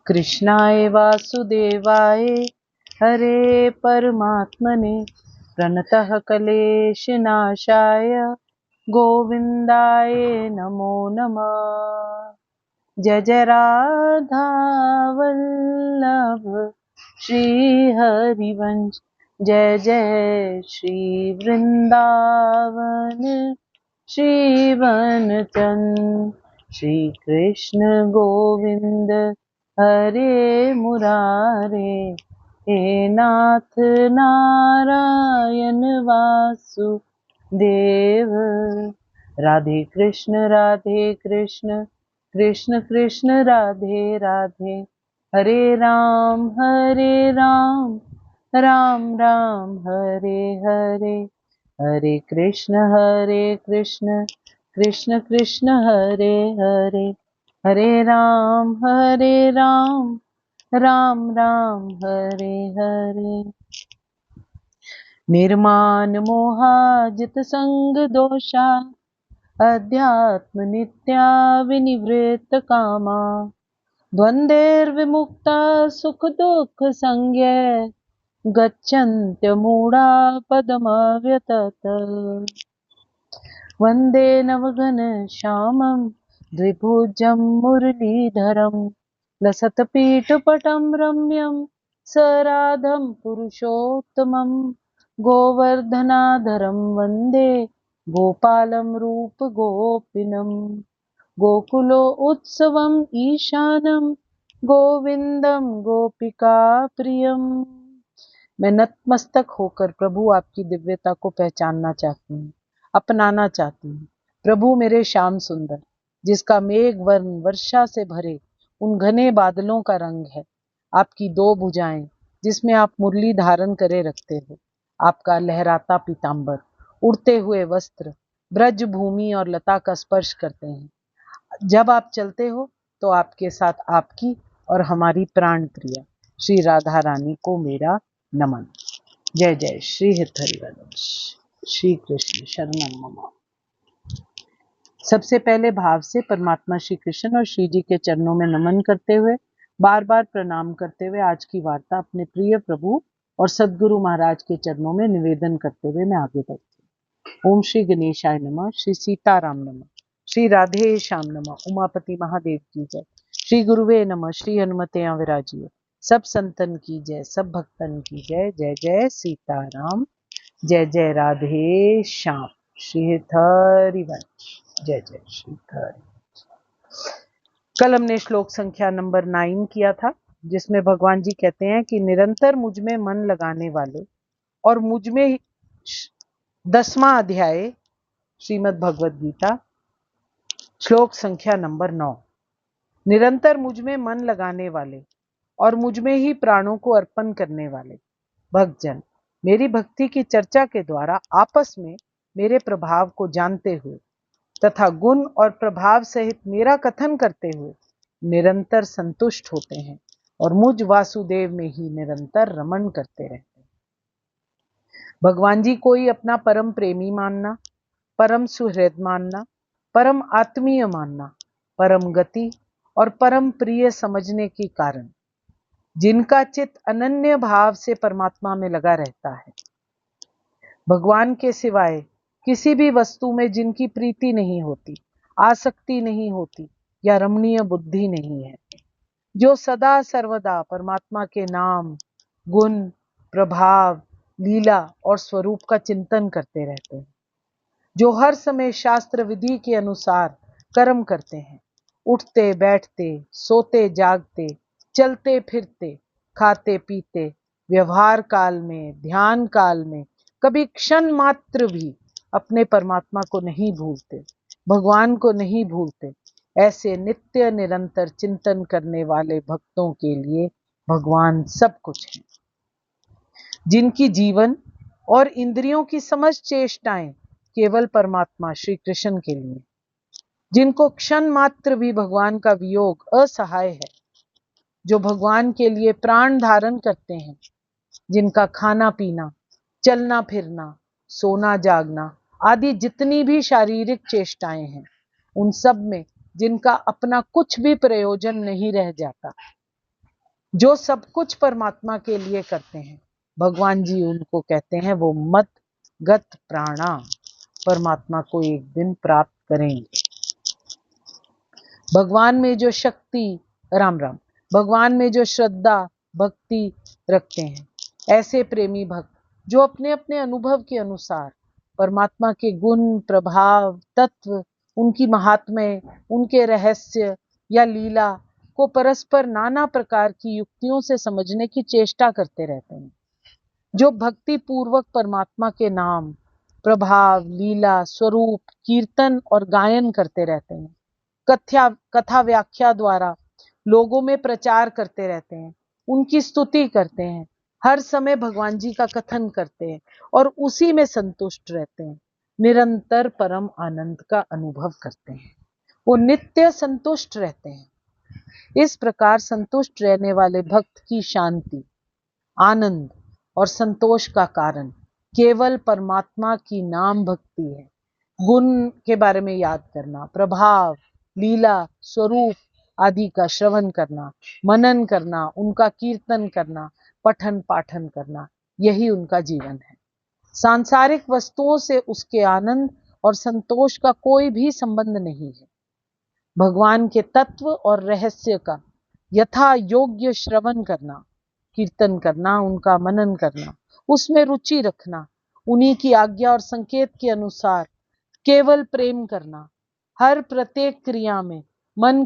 कृष्णाय वासुदेवाय हरे परमात्मने प्रणतः क्लेशनाशाय गोविन्दाय नमो नमः। जय जय राधा वल्लभ श्री हरिवंश, जय जय श्री वृंदावन श्री वनचंद, श्री कृष्ण गोविंद हरे मुरारे, हे नाथ नारायण वासुदेव। राधे कृष्ण कृष्ण कृष्ण राधे राधे, हरे राम राम राम हरे हरे, हरे कृष्ण कृष्ण कृष्ण हरे हरे, हरे राम राम राम हरे हरे। निर्माण मोहाजित संग दोषा, अध्यात्म नित्या विनिवृत्त कामा, द्वन्द्वैर्विमुक्ता सुख दुःख संज्ञे, गच्छन्त्य मूढा पदमव्यतत। वन्दे नवघन श्यामं द्विभुजं मुरलीधरं, लसत्पीठपटं रम्यं सराधं पुरुषोत्तमं, गोवर्धनाधरं वन्दे गोपालं रूपगोपिनं, गोकुलो उत्सवम् ईशानं गोविंदम गोपिका प्रियम। मैं नतमस्तक होकर प्रभु आपकी दिव्यता को पहचानना चाहती हूँ, अपनाना चाहती हूँ। प्रभु मेरे श्याम सुंदर, जिसका मेघ वर्ण वर्षा से भरे उन घने बादलों का रंग है, आपकी दो भुजाएं जिसमें आप मुरली धारण करे रखते हो, आपका लहराता पीतांबर, उड़ते हुए वस्त्र ब्रज भूमि और लता का स्पर्श करते हैं। जब आप चलते हो तो आपके साथ आपकी और हमारी प्राण प्रिया श्री राधा रानी को मेरा नमन। जय जय श्री हरिवंश, श्री कृष्ण शरणम मम। सबसे पहले भाव से परमात्मा श्री कृष्ण और श्री जी के चरणों में नमन करते हुए, बार बार प्रणाम करते हुए आज की वार्ता अपने प्रिय प्रभु और सद्गुरु महाराज के चरणों में निवेदन करते हुए मैं आगे बढ़ती हूँ। ओम श्री गणेशाय नमः, श्री सीताराम नमः, श्री राधे श्याम नमः, उमापति महादेव की जय, श्री गुरुवे नमः, श्री हनुमते विराजिए, सब संतन की जय, सब भक्तन की जय। जय जय सीताराम, जय जय राधे श्याम, श्री हरिवंश, जय जय श्री हरि। कल हमने श्लोक संख्या नंबर 9 किया था, जिसमें भगवान जी कहते हैं कि निरंतर मुझ में मन लगाने वाले और मुझ में 10वां अध्याय श्रीमद् भगवद गीता श्लोक संख्या नंबर 9, निरंतर मुझ में मन लगाने वाले और मुझ में ही प्राणों को अर्पण करने वाले भक्तजन मेरी भक्ति की चर्चा के द्वारा आपस में मेरे प्रभाव को जानते हुए तथा गुण और प्रभाव सहित मेरा कथन करते हुए निरंतर संतुष्ट होते हैं और मुझ वासुदेव में ही निरंतर रमण करते रहते हैं। भगवान जी को ही अपना परम प्रेमी मानना, परम सुहृद मानना, परम आत्मीय मानना, परम गति और परम प्रिय समझने के कारण जिनका चित्त अनन्य भाव से परमात्मा में लगा रहता है, भगवान के सिवाय किसी भी वस्तु में जिनकी प्रीति नहीं होती, आसक्ति नहीं होती या रमणीय बुद्धि नहीं है, जो सदा सर्वदा परमात्मा के नाम, गुण, प्रभाव, लीला और स्वरूप का चिंतन करते रहते हैं, जो हर समय शास्त्र विधि के अनुसार कर्म करते हैं, उठते बैठते सोते जागते चलते फिरते खाते पीते व्यवहार काल में ध्यान काल में कभी क्षण मात्र भी अपने परमात्मा को नहीं भूलते, भगवान को नहीं भूलते, ऐसे नित्य निरंतर चिंतन करने वाले भक्तों के लिए भगवान सब कुछ है। जिनकी जीवन और इंद्रियों की समस्त चेष्टाएं केवल परमात्मा श्री कृष्ण के लिए, जिनको क्षण मात्र भी भगवान का वियोग असहाय है, जो भगवान के लिए प्राण धारण करते हैं, जिनका खाना पीना, चलना फिरना, सोना जागना आदि जितनी भी शारीरिक चेष्टाएं हैं, उन सब में जिनका अपना कुछ भी प्रयोजन नहीं रह जाता, जो सब कुछ परमात्मा के लिए करते हैं, भगवान जी उनको कहते हैं वो मत गत प्राणा, परमात्मा को एक दिन प्राप्त करेंगे। भगवान में जो शक्ति, राम राम, भगवान में जो श्रद्धा भक्ति रखते हैं, ऐसे प्रेमी भक्त जो अपने अपने अनुभव के अनुसार परमात्मा के गुण, प्रभाव, तत्व, उनकी महात्म्य, उनके रहस्य या लीला को परस्पर नाना प्रकार की युक्तियों से समझने की चेष्टा करते रहते हैं, जो भक्ति पूर्वक परमात्मा के नाम, प्रभाव, लीला, स्वरूप, कीर्तन और गायन करते रहते हैं, कथा व्याख्या द्वारा लोगों में प्रचार करते रहते हैं, उनकी स्तुति करते हैं, हर समय भगवान जी का कथन करते हैं और उसी में संतुष्ट रहते हैं, निरंतर परम आनंद का अनुभव करते हैं, वो नित्य संतुष्ट रहते हैं। इस प्रकार संतुष्ट रहने वाले भक्त की शांति, आनंद और संतोष का कारण केवल परमात्मा की नाम भक्ति है। गुण के बारे में याद करना, प्रभाव, लीला, स्वरूप आदि का श्रवण करना, मनन करना, उनका कीर्तन करना, पठन पाठन करना, यही उनका जीवन है। सांसारिक वस्तुओं से उसके आनंद और संतोष का कोई भी संबंध नहीं है। भगवान के तत्व और रहस्य का यथा योग्य श्रवण करना, कीर्तन करना, उनका मनन करना, उसमें रुचि रखना, उन्हीं की आज्ञा और संकेत के अनुसार केवल प्रेम करना, हर प्रत्येक क्रिया में मन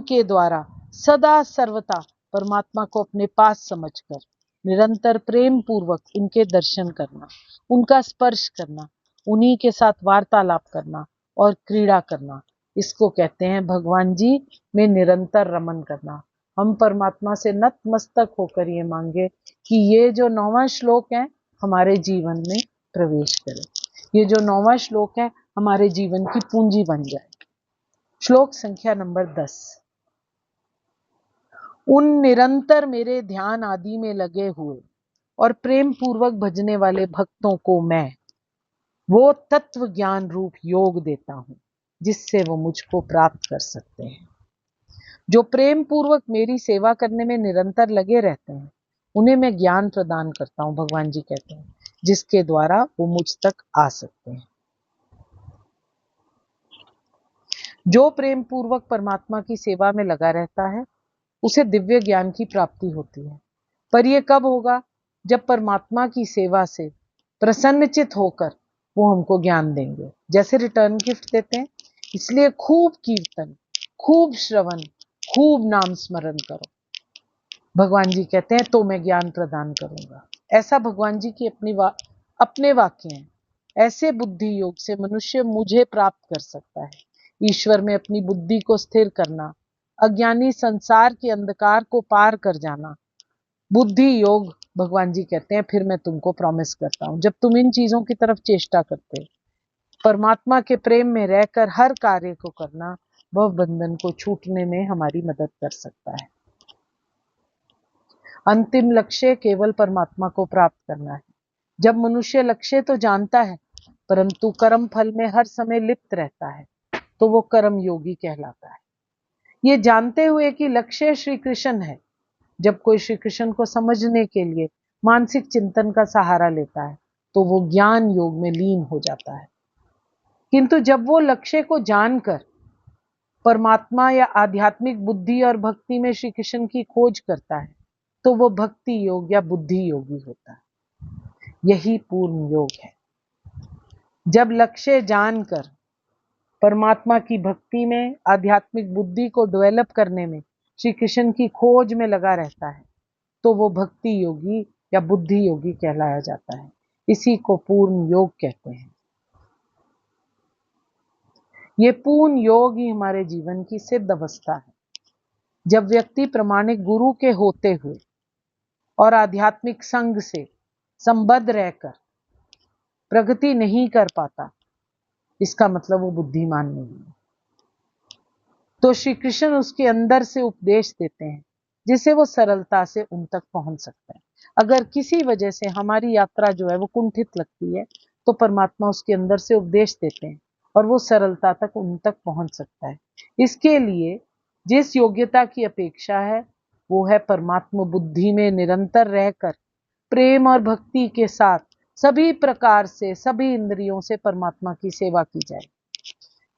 के द्वारा सदा सर्वथा परमात्मा को अपने पास समझकर निरंतर प्रेम पूर्वक उनके दर्शन करना, उनका स्पर्श करना, उन्हीं के साथ वार्तालाप करना और क्रीड़ा करना, इसको कहते हैं भगवान जी में निरंतर रमन करना। हम परमात्मा से नतमस्तक होकर ये मांगे कि ये जो 9वां श्लोक है हमारे जीवन में प्रवेश करे, ये जो 9वां श्लोक है हमारे जीवन की पूंजी बन जाए। श्लोक संख्या नंबर 10। उन निरंतर मेरे ध्यान आदि में लगे हुए और प्रेम पूर्वक भजने वाले भक्तों को मैं वो तत्व ज्ञान रूप योग देता हूं जिससे वो मुझको प्राप्त कर सकते हैं। जो प्रेम पूर्वक मेरी सेवा करने में निरंतर लगे रहते हैं उन्हें मैं ज्ञान प्रदान करता हूं, भगवान जी कहते हैं, जिसके द्वारा वो मुझ तक आ सकते हैं। जो प्रेम पूर्वक परमात्मा की सेवा में लगा रहता है उसे दिव्य ज्ञान की प्राप्ति होती है। पर यह कब होगा? जब परमात्मा की सेवा से प्रसन्नचित होकर वो हमको ज्ञान देंगे, जैसे रिटर्न गिफ्ट देते हैं। इसलिए खूब कीर्तन, खूब श्रवण, खूब नाम स्मरण करो। भगवान जी कहते हैं तो मैं ज्ञान प्रदान करूंगा। ऐसा भगवान जी की अपने वाक्य हैं। ऐसे बुद्धि योग से मनुष्य मुझे प्राप्त कर सकता है। ईश्वर में अपनी बुद्धि को स्थिर करना, अज्ञानी संसार के अंधकार को पार कर जाना, बुद्धि योग भगवान जी कहते हैं फिर मैं तुमको प्रॉमिस करता हूं। जब तुम इन चीजों की तरफ चेष्टा करते, परमात्मा के प्रेम में रहकर हर कार्य को करना, वह बंधन को छूटने में हमारी मदद कर सकता है। अंतिम लक्ष्य केवल परमात्मा को प्राप्त करना है। जब मनुष्य लक्ष्य तो जानता है परंतु कर्म फल में हर समय लिप्त रहता है तो वो कर्म योगी कहलाता है। ये जानते हुए कि लक्ष्य श्री कृष्ण है, जब कोई श्री कृष्ण को समझने के लिए मानसिक चिंतन का सहारा लेता है तो वो ज्ञान योग में लीन हो जाता है। किंतु जब वो लक्ष्य को जानकर परमात्मा या आध्यात्मिक बुद्धि और भक्ति में श्री कृष्ण की खोज करता है तो वो भक्ति योग या बुद्धि योगी होता है। यही पूर्ण योग है। जब लक्ष्य जानकर परमात्मा की भक्ति में, आध्यात्मिक बुद्धि को डेवलप करने में श्री कृष्ण की खोज में लगा रहता है तो वो भक्ति योगी या बुद्धि योगी कहलाया जाता है। इसी को पूर्ण योग कहते हैं। ये पूर्ण योग ही हमारे जीवन की सिद्ध अवस्था है। जब व्यक्ति प्रमाणिक गुरु के होते हुए और आध्यात्मिक संग से संबद्ध रहकर प्रगति नहीं कर पाता, इसका मतलब वो बुद्धिमान नहीं है। तो श्री कृष्ण उसके अंदर से उपदेश देते हैं जिससे वो सरलता से उन तक पहुंच सकते हैं। अगर किसी वजह से हमारी यात्रा जो है वो कुंठित लगती है तो परमात्मा उसके अंदर से उपदेश देते हैं और वो सरलता तक उन तक पहुंच सकता है। इसके लिए जिस योग्यता की अपेक्षा है वो है परमात्मा बुद्धि में निरंतर रहकर प्रेम और भक्ति के साथ सभी प्रकार से सभी इंद्रियों से परमात्मा की सेवा की जाए।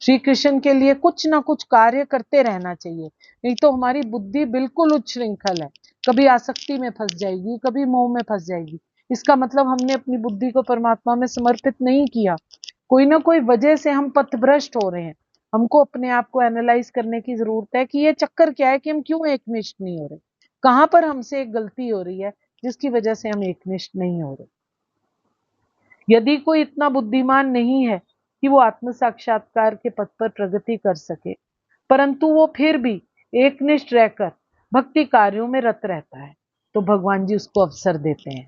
श्री कृष्ण के लिए कुछ ना कुछ कार्य करते रहना चाहिए, नहीं तो हमारी बुद्धि बिल्कुल उच्छृंखल है, कभी आसक्ति में फंस जाएगी, कभी मोह में फंस जाएगी। इसका मतलब हमने अपनी बुद्धि को परमात्मा में समर्पित नहीं किया। कोई ना कोई वजह से हम पथभ्रष्ट हो रहे हैं। हमको अपने आप को एनालाइज करने की जरूरत है कि ये चक्कर क्या है, कि हम क्यों एकनिष्ठ नहीं हो रहे, कहां पर हमसे एक गलती हो रही है जिसकी वजह से हम एकनिष्ठ नहीं हो रहे। यदि कोई इतना बुद्धिमान नहीं है कि वो आत्म साक्षात्कार के पथ पर प्रगति कर सके, परंतु वो फिर भी एकनिष्ठ रहकर भक्ति कार्यों में रत रहता है, तो भगवान जी उसको अवसर देते हैं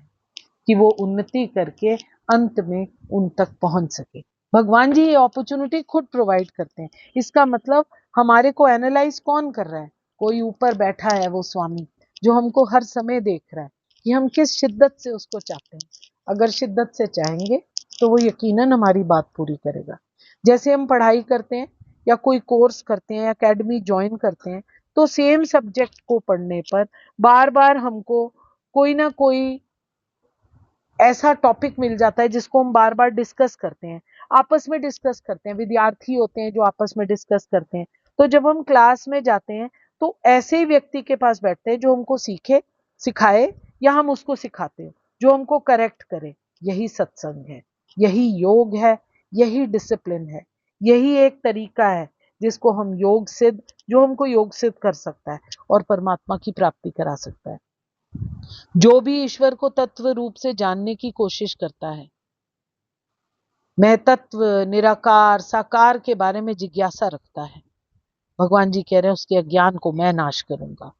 कि वो उन्नति करके अंत में उन तक पहुंच सके। भगवान जी ये अपॉर्चुनिटी खुद प्रोवाइड करते हैं। इसका मतलब हमारे को एनालाइज कौन कर रहा है? कोई ऊपर बैठा है, वो स्वामी जो हमको हर समय देख रहा है कि हम किस शिद्दत से उसको चाहते हैं। अगर शिद्दत से चाहेंगे तो वो यकीनन हमारी बात पूरी करेगा। जैसे हम पढ़ाई करते हैं या कोई कोर्स करते हैं, एकेडमी ज्वाइन करते हैं, तो सेम सब्जेक्ट को पढ़ने पर बार बार हमको कोई ना कोई ऐसा टॉपिक मिल जाता है जिसको हम बार बार डिस्कस करते हैं, आपस में डिस्कस करते हैं। विद्यार्थी होते हैं जो आपस में डिस्कस करते हैं। तो जब हम क्लास में जाते हैं तो ऐसे ही व्यक्ति के पास बैठते हैं जो हमको सिखाए या हम उसको सिखाते हैं, जो हमको करेक्ट करे। यही सत्संग है, यही योग है, यही डिसिप्लिन है, यही एक तरीका है जिसको हम योग सिद्ध, जो हमको योग सिद्ध कर सकता है और परमात्मा की प्राप्ति करा सकता है। जो भी ईश्वर को तत्व रूप से जानने की कोशिश करता है, मैं तत्व निराकार साकार के बारे में जिज्ञासा रखता है, भगवान जी कह रहे हैं उसके अज्ञान को मैं नाश करूंगा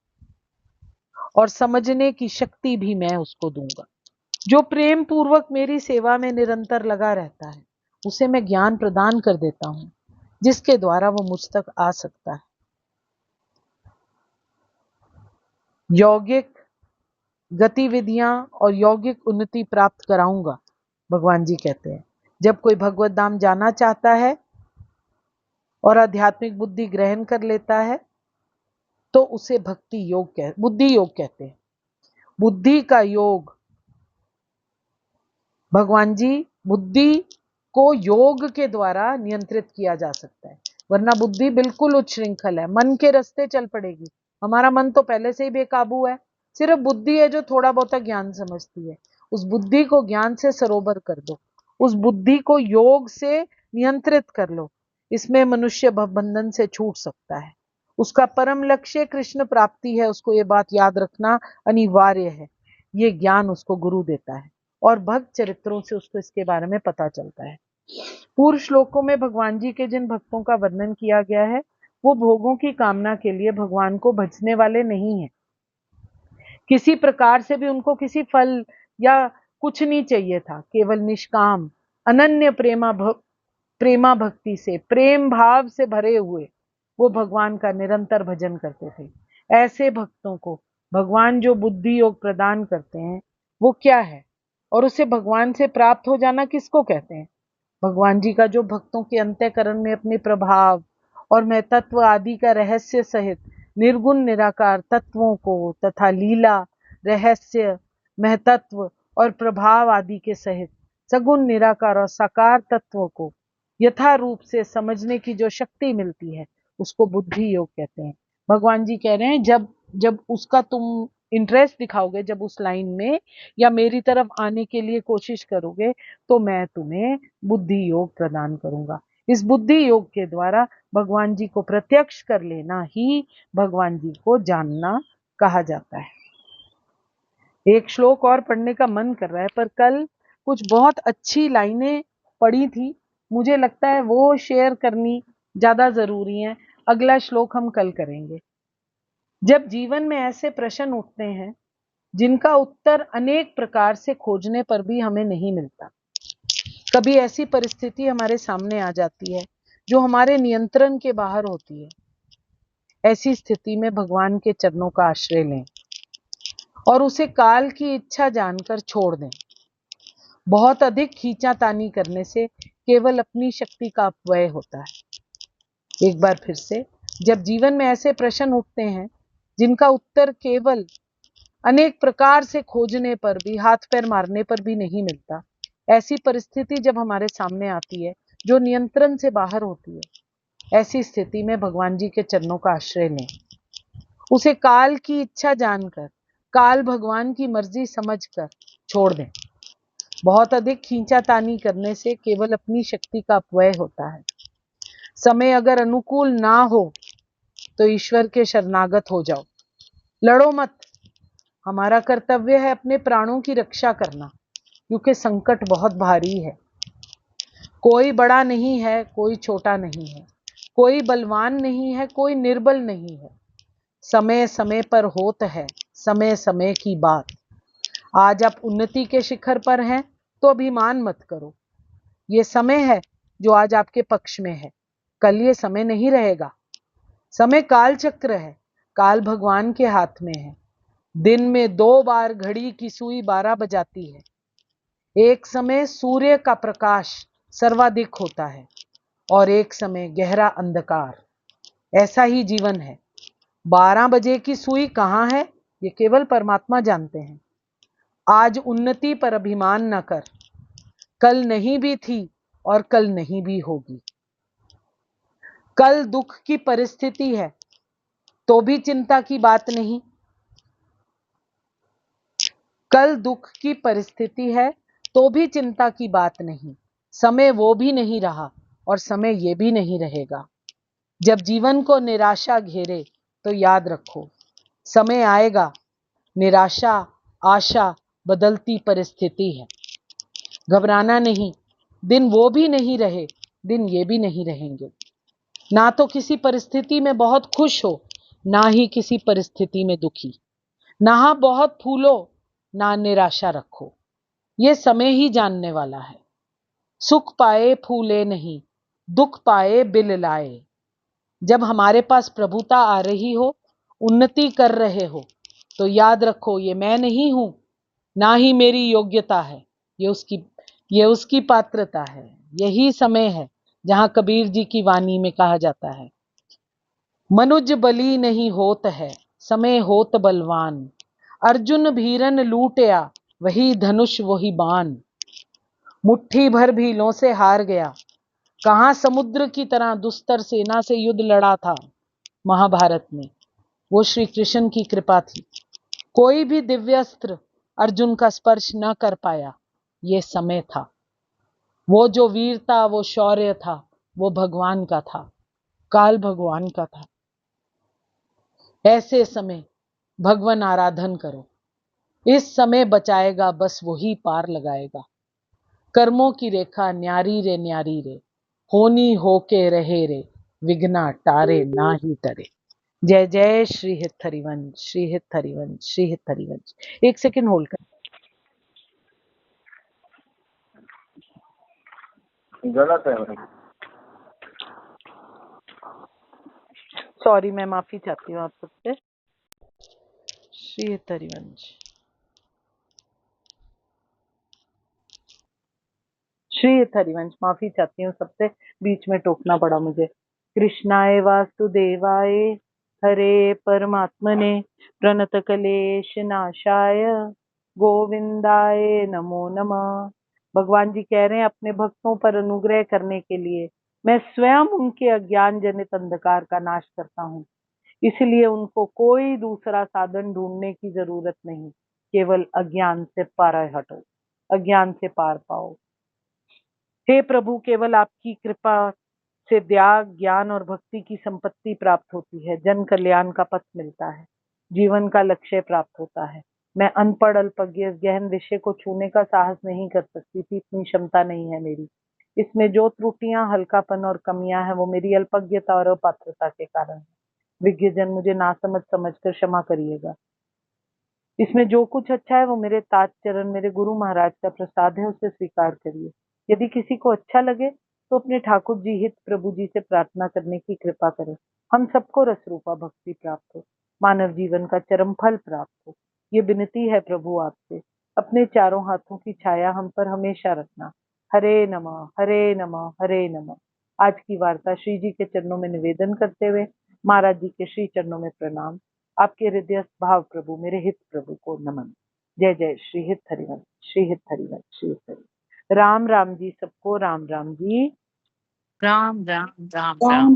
और समझने की शक्ति भी मैं उसको दूंगा। जो प्रेम पूर्वक मेरी सेवा में निरंतर लगा रहता है उसे मैं ज्ञान प्रदान कर देता हूं, जिसके द्वारा वो मुझ तक आ सकता है। यौगिक गतिविधियां और यौगिक उन्नति प्राप्त कराऊंगा, भगवान जी कहते हैं। जब कोई भगवत धाम जाना चाहता है और आध्यात्मिक बुद्धि ग्रहण कर लेता है तो उसे बुद्धि योग कहते हैं। बुद्धि का योग, भगवान जी बुद्धि को योग के द्वारा नियंत्रित किया जा सकता है, वरना बुद्धि बिल्कुल उच्छृंखल है, मन के रास्ते चल पड़ेगी। हमारा मन तो पहले से ही बेकाबू है, सिर्फ बुद्धि है जो थोड़ा बहुत ज्ञान समझती है। उस बुद्धि को ज्ञान से सरोवर कर दो, उस बुद्धि को योग से नियंत्रित कर लो, इसमें मनुष्य भवबंधन से छूट सकता है। उसका परम लक्ष्य कृष्ण प्राप्ति है, उसको ये बात याद रखना अनिवार्य है। ये ज्ञान उसको गुरु देता है और भक्त चरित्रों से उसको इसके बारे में पता चलता है। पूर्व श्लोकों में भगवान जी के जिन भक्तों का वर्णन किया गया है वो भोगों की कामना के लिए भगवान को भजने वाले नहीं है। किसी प्रकार से भी उनको किसी फल या कुछ नहीं चाहिए था, केवल निष्काम अनन्य प्रेमा भक्ति से, प्रेम भाव से भरे हुए वो भगवान का निरंतर भजन करते थे। ऐसे भक्तों को भगवान जो बुद्धि योग प्रदान करते हैं वो क्या है, और उसे भगवान से प्राप्त हो जाना किसको कहते हैं? भगवान जी का जो भक्तों के अंतःकरण में अपने प्रभाव और मैं तत्व आदि का रहस्य सहित निर्गुण निराकार तत्वों को तथा लीला रहस्य महतत्व और प्रभाव आदि के सहित सगुण निराकार और साकार तत्वों को यथा रूप से समझने की जो शक्ति मिलती है उसको बुद्धि योग कहते हैं। भगवान जी कह रहे हैं जब जब उसका तुम इंटरेस्ट दिखाओगे, जब उस लाइन में या मेरी तरफ आने के लिए कोशिश करोगे, तो मैं तुम्हें बुद्धि योग प्रदान करूंगा। इस बुद्धि योग के द्वारा भगवान जी को प्रत्यक्ष कर लेना ही भगवान जी को जानना कहा जाता है। एक श्लोक और पढ़ने का मन कर रहा है, पर कल कुछ बहुत अच्छी लाइनें पढ़ी थी, मुझे लगता है वो शेयर करनी ज्यादा जरूरी है। अगला श्लोक हम कल करेंगे। जब जीवन में ऐसे प्रश्न उठते हैं जिनका उत्तर अनेक प्रकार से खोजने पर भी हमें नहीं मिलता, कभी ऐसी परिस्थिति हमारे सामने आ जाती है जो हमारे नियंत्रण के बाहर होती है, ऐसी स्थिति में भगवान के चरणों का आश्रय लें और उसे काल की इच्छा जानकर छोड़ दें। बहुत अधिक खींचातानी करने से केवल अपनी शक्ति का अपव्यय होता है। एक बार फिर से, जब जीवन में ऐसे प्रश्न उठते हैं जिनका उत्तर केवल अनेक प्रकार से खोजने पर भी, हाथ पैर मारने पर भी नहीं मिलता, ऐसी परिस्थिति जब हमारे सामने आती है जो नियंत्रण से बाहर होती है, ऐसी स्थिति में भगवान जी के चरणों का आश्रय लें। उसे काल की इच्छा जानकर, काल भगवान की मर्जी समझकर छोड़ दें। बहुत अधिक खींचातानी करने से केवल अपनी शक्ति का अपव्यय होता है। समय अगर अनुकूल ना हो तो ईश्वर के शरणागत हो जाओ, लड़ो मत। हमारा कर्तव्य है अपने प्राणों की रक्षा करना, क्योंकि संकट बहुत भारी है। कोई बड़ा नहीं है, कोई छोटा नहीं है, कोई बलवान नहीं है, कोई निर्बल नहीं है। समय समय पर होता है, समय समय की बात। आज आप उन्नति के शिखर पर हैं तो अभिमान मत करो। ये समय है जो आज आपके पक्ष में है, कल ये समय नहीं रहेगा। समय काल चक्र है, काल भगवान के हाथ में है। दिन में 2 बार घड़ी की सुई 12 बजाती है। एक समय सूर्य का प्रकाश सर्वाधिक होता है और एक समय गहरा अंधकार। ऐसा ही जीवन है। 12 बजे की सुई कहाँ है, ये केवल परमात्मा जानते हैं। आज उन्नति पर अभिमान न कर, कल नहीं भी थी और कल नहीं भी होगी। कल दुख की परिस्थिति है तो भी चिंता की बात नहीं। कल दुख की परिस्थिति है तो भी चिंता की बात नहीं। समय वो भी नहीं रहा और समय ये भी नहीं रहेगा। जब जीवन को निराशा घेरे तो याद रखो, समय आएगा। निराशा, आशा बदलती परिस्थिति है। घबराना नहीं, दिन वो भी नहीं रहे, दिन ये भी नहीं रहेंगे। ना तो किसी परिस्थिति में बहुत खुश हो, ना ही किसी परिस्थिति में दुखी। ना बहुत फूलो, ना निराशा रखो। ये समय ही जानने वाला है। सुख पाए फूले नहीं, दुख पाए बिल लाए। जब हमारे पास प्रभुता आ रही हो, उन्नति कर रहे हो, तो याद रखो ये मैं नहीं हूं, ना ही मेरी योग्यता है, ये उसकी पात्रता है। यही समय है जहां कबीर जी की वाणी में कहा जाता है, मनुज बली नहीं होत है, समय होत बलवान। अर्जुन भीरन लूटया, वही धनुष वही बाण। मुट्ठी भर भीलों से हार गया, कहां समुद्र की तरह दुस्तर सेना से युद्ध लड़ा था महाभारत में। वो श्री कृष्ण की कृपा थी। कोई भी दिव्यास्त्र अर्जुन का स्पर्श न कर पाया। ये समय था। वो जो वीरता, वो शौर्य था, वो भगवान का था, काल भगवान का था। ऐसे समय भगवान आराधन करो। इस समय बचाएगा बस वही पार लगाएगा। कर्मों की रेखा न्यारी रे, होनी होके रहे रे, विघ्ना टारे ना ही टरे। जय जय श्री हित हरिवंश, श्री हित हरिवंश, श्री हित हरिवंश। एक सेकंड होल्ड कर। गलत है भाई। सॉरी, मैं माफी चाहती हूँ आप सबसे। श्री हित हरिवंश, श्री हित हरिवंश, माफी चाहती हूँ सबसे, बीच में टोकना पड़ा मुझे। कृष्णाय वासुदेवाय हरे परमात्मने प्रणत क्लेश नाशाय गोविंदाय नमो नमः। भगवान जी कह रहे हैं अपने भक्तों पर अनुग्रह करने के लिए मैं स्वयं उनके अज्ञान जनित अंधकार का नाश करता हूँ। इसलिए उनको कोई दूसरा साधन ढूंढने की जरूरत नहीं, केवल अज्ञान से पार हटो, अज्ञान से पार पाओ। हे प्रभु, केवल आपकी कृपा से त्याग, ज्ञान और भक्ति की संपत्ति प्राप्त होती है। जन कल्याण का पथ मिलता है, जीवन का लक्ष्य प्राप्त होता है। मैं अनपढ़, अल्पज्ञ, गहन विषय को छूने का साहस नहीं कर सकती थी, इतनी क्षमता नहीं है मेरी। इसमें जो त्रुटियां, हल्कापन और कमियां हैं वो मेरी अल्पज्ञता और अपात्रता के कारण है। विज्ञजन मुझे नासमझ समझकर क्षमा करिएगा। इसमें जो कुछ अच्छा है वो मेरे ताज चरण, मेरे गुरु महाराज का प्रसाद है, उसे स्वीकार करिए। यदि किसी को अच्छा लगे तो अपने ठाकुर जी हित प्रभु जी से प्रार्थना करने की कृपा करें। हम सबको रसरूपा भक्ति प्राप्त हो, मानव जीवन का चरम फल प्राप्त हो। ये विनती है प्रभु आपसे। अपने चारों हाथों की छाया हम पर हमेशा रखना। हरे नमः, हरे नमः, हरे नमः। आज की वार्ता श्री जी के चरणों में निवेदन करते हुए महाराज जी के श्री चरणों में प्रणाम। आपके हृदय भाव प्रभु, मेरे हित प्रभु को नमन। जय जय श्री हित हरिवंश, श्री हित हरिवंश, श्री हित हरि। राम राम जी, सबको राम राम जी। राम राम राम राम राम राम